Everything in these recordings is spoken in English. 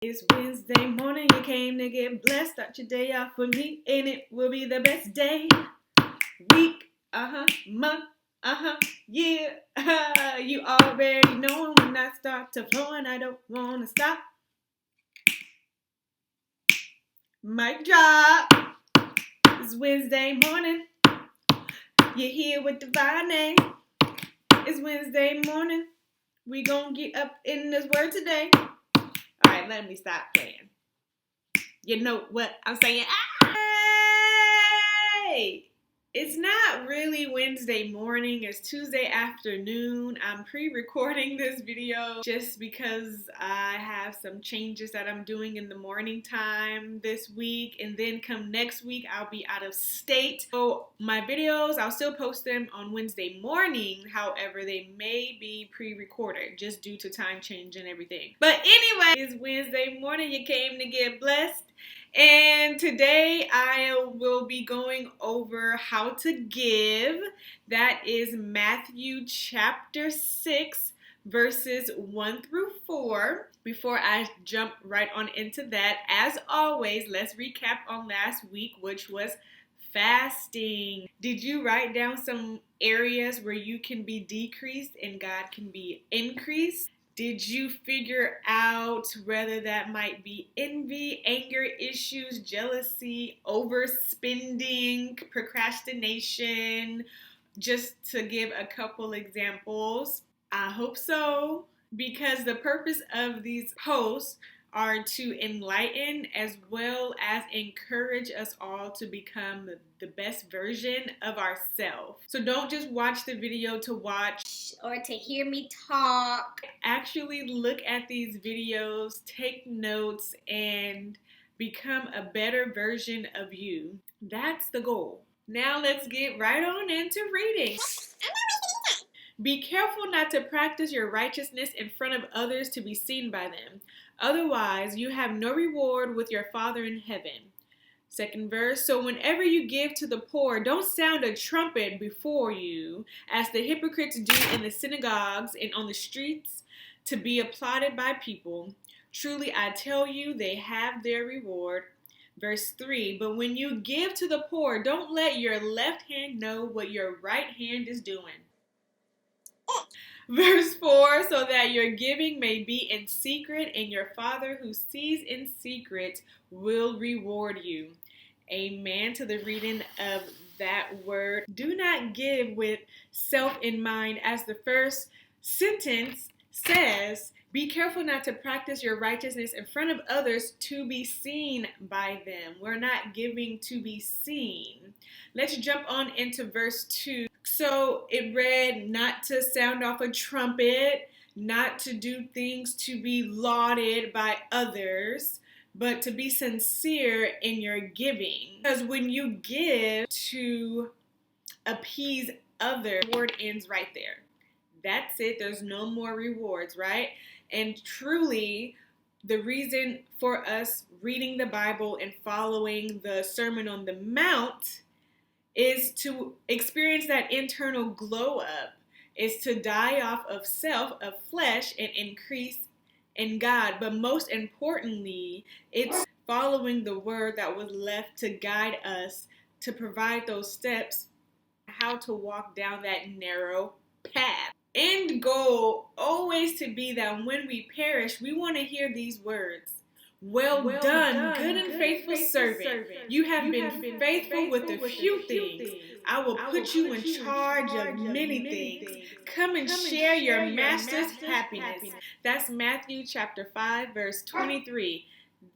It's Wednesday morning, you came to get blessed. Start your day off with me, and it will be the best day, week, month, year. You already know when I start to flow and I don't want to stop. Mic drop. It's Wednesday morning. You're here with Davone'a. It's Wednesday morning. We gonna get up in this word today. Alright, let me stop playing. You know what I'm saying? Hey! It's not really Wednesday morning, it's Tuesday afternoon. I'm pre-recording this video just because I have some changes that I'm doing in the morning time this week, and then come next week I'll be out of state. So my videos, I'll still post them on Wednesday morning, however they may be pre-recorded just due to time change and everything. But anyway, it's Wednesday morning, you came to get blessed. And today I will be going over how to give. That is Matthew chapter 6, verses 1 through 4. Before I jump right on into that, as always, let's recap on last week, which was fasting. Did you write down some areas where you can be decreased and God can be increased? Did you figure out whether that might be envy, anger issues, jealousy, overspending, procrastination? Just to give a couple examples. I hope so, because the purpose of these posts are to enlighten as well as encourage us all to become the best version of ourselves. So don't just watch the video to watch or to hear me talk. Actually look at these videos, take notes, and become a better version of you. That's the goal. Now let's get right on into reading. Be careful not to practice your righteousness in front of others to be seen by them. Otherwise, you have no reward with your Father in heaven. Second verse, so whenever you give to the poor, don't sound a trumpet before you, as the hypocrites do in the synagogues and on the streets, to be applauded by people. Truly, I tell you, they have their reward. Verse 3, but when you give to the poor, don't let your left hand know what your right hand is doing. Verse 4, so that your giving may be in secret, and your Father who sees in secret will reward you. Amen to the reading of that word. Do not give with self in mind, as the first sentence says. Be careful not to practice your righteousness in front of others to be seen by them. We're not giving to be seen. Let's jump on into verse 2. So it read, not to sound off a trumpet, not to do things to be lauded by others, but to be sincere in your giving. Because when you give to appease others, the word ends right there. That's it. There's no more rewards, right? And truly, the reason for us reading the Bible and following the Sermon on the Mount is to experience that internal glow up, is to die off of self, of flesh, and increase in God. But most importantly, it's following the word that was left to guide us, to provide those steps, how to walk down that narrow path. End goal always to be that when we perish, we want to hear these words. Well done, good and faithful servant. You have been faithful with a few things. I will put you in charge of many things. Come and share your master's happiness. That's Matthew chapter 5, verse 23.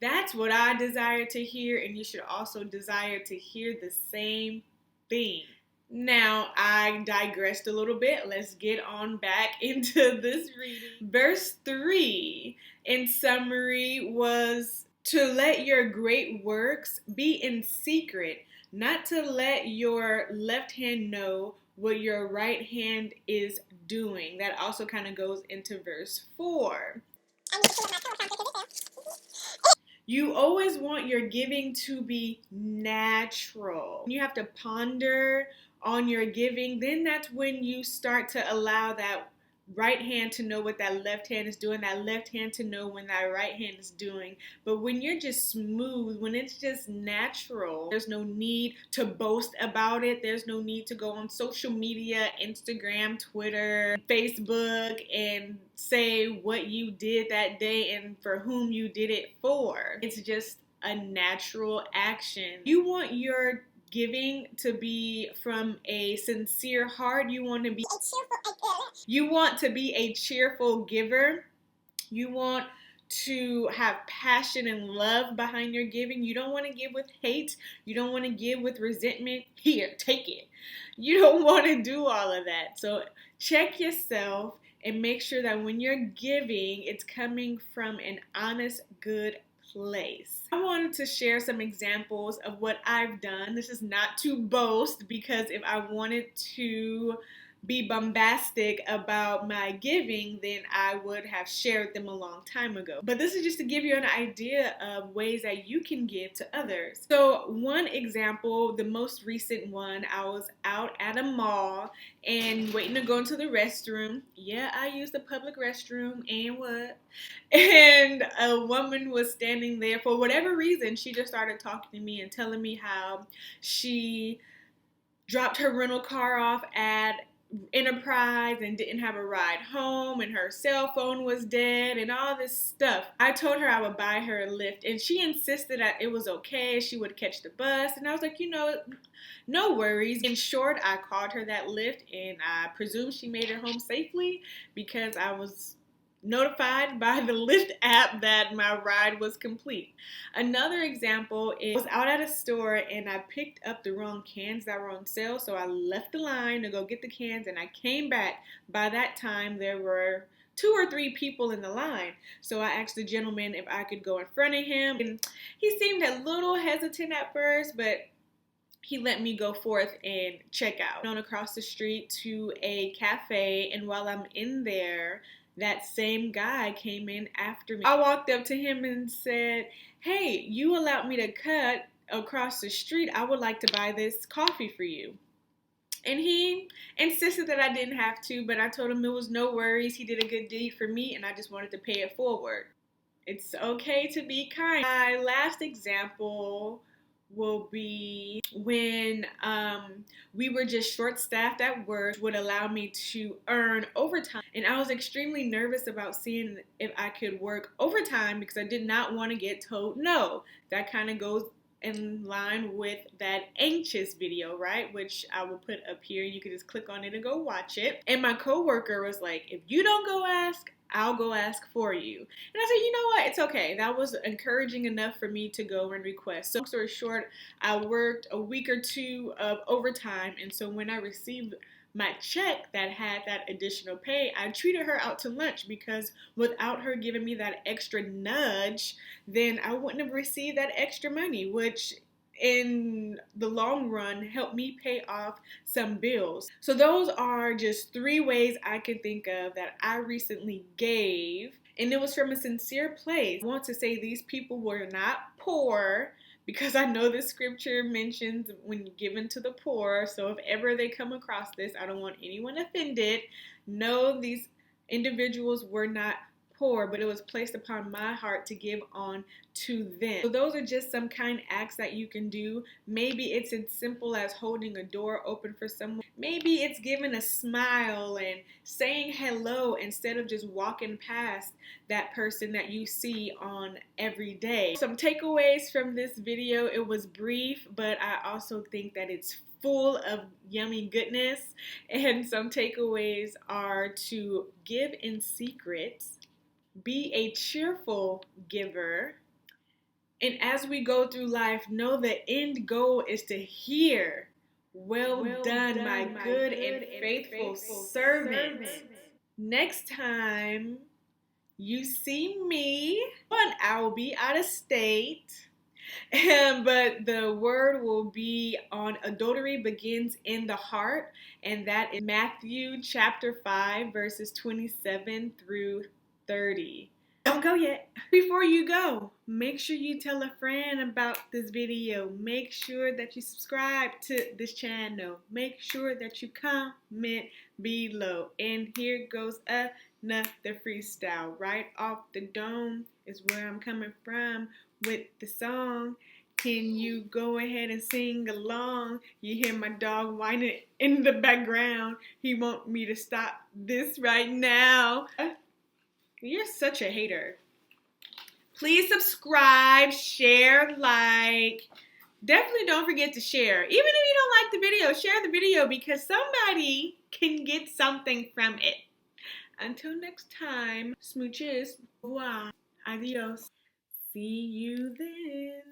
That's what I desire to hear, and you should also desire to hear the same thing. Now, I digressed a little bit. Let's get on back into this reading. Verse 3, in summary, was to let your great works be in secret, not to let your left hand know what your right hand is doing. That also kind of goes into verse 4. You always want your giving to be natural. You have to ponder on your giving. Then that's when you start to allow that right hand to know what that left hand is doing, that left hand to know when that right hand is doing. But when you're just smooth, when it's just natural, there's no need to boast about it. There's no need to go on social media, Instagram, Twitter, Facebook, and say what you did that day and for whom you did it for. It's just a natural action. You want your giving to be from a sincere heart. You want to be a cheerful giver. You want to have passion and love behind your giving. You don't want to give with hate. You don't want to give with resentment. Here, take it. You don't want to do all of that. So check yourself and make sure that when you're giving, it's coming from an honest, good place. I wanted to share some examples of what I've done. This is not to boast, because if I wanted to be bombastic about my giving, then I would have shared them a long time ago. But this is just to give you an idea of ways that you can give to others. So one example, the most recent one, I was out at a mall and waiting to go into the restroom. Yeah, I use the public restroom, and what? And a woman was standing there. For whatever reason, she just started talking to me and telling me how she dropped her rental car off at Enterprise and didn't have a ride home, and her cell phone was dead and all this stuff. I told her I would buy her a Lyft, and she insisted that it was okay, she would catch the bus, and I was like, you know, no worries. In short, I called her that Lyft, and I presume she made it home safely because I was notified by the Lyft app that my ride was complete. Another example is I was out at a store and I picked up the wrong cans that were on sale, so I left the line to go get the cans, and I came back. By that time, there were 2 or 3 people in the line. So I asked the gentleman if I could go in front of him, and he seemed a little hesitant at first, but he let me go forth and check out. I went across the street to a cafe, and while I'm in there, that same guy came in after me. I walked up to him and said, hey, you allowed me to cut across the street. I would like to buy this coffee for you. And he insisted that I didn't have to, but I told him it was no worries. He did a good deed for me, and I just wanted to pay it forward. It's okay to be kind. My last example will be when we were just short-staffed at work, would allow me to earn overtime. And I was extremely nervous about seeing if I could work overtime because I did not want to get told no. That kind of goes in line with that anxious video, right? Which I will put up here. You can just click on it and go watch it. And my coworker was like, if you don't go ask, I'll go ask for you. And I said, you know what? It's okay. That was encouraging enough for me to go and request. So long story short, I worked a week or 2 of overtime. And so when I received my check that had that additional pay, I treated her out to lunch, because without her giving me that extra nudge, then I wouldn't have received that extra money, which in the long run helped me pay off some bills. So those are just 3 ways I can think of that I recently gave, and it was from a sincere place. I want to say these people were not poor, because I know the scripture mentions when given to the poor. So if ever they come across this, I don't want anyone offended. No, these individuals were not poor, but it was placed upon my heart to give on to them. So those are just some kind acts that you can do. Maybe it's as simple as holding a door open for someone. Maybe it's giving a smile and saying hello instead of just walking past that person that you see on every day. Some takeaways from this video. It was brief, but I also think that it's full of yummy goodness. And some takeaways are to give in secret, be a cheerful giver, and as we go through life, know the end goal is to hear, well done, my good and faithful servant. Next time you see me, I will be out of state, but the word will be on Adultery Begins in the Heart, and that is Matthew chapter 5, verses 27 through 30. Don't go yet. Before you go, make sure you tell a friend about this video. Make sure that you subscribe to this channel. Make sure that you comment below. And here goes another freestyle. Right off the dome is where I'm coming from with the song. Can you go ahead and sing along? You hear my dog whining in the background. He want me to stop this right now. You're such a hater. Please subscribe, share, like. Definitely don't forget to share. Even if you don't like the video, share the video because somebody can get something from it. Until next time, smooches. Wow. Adios. See you then.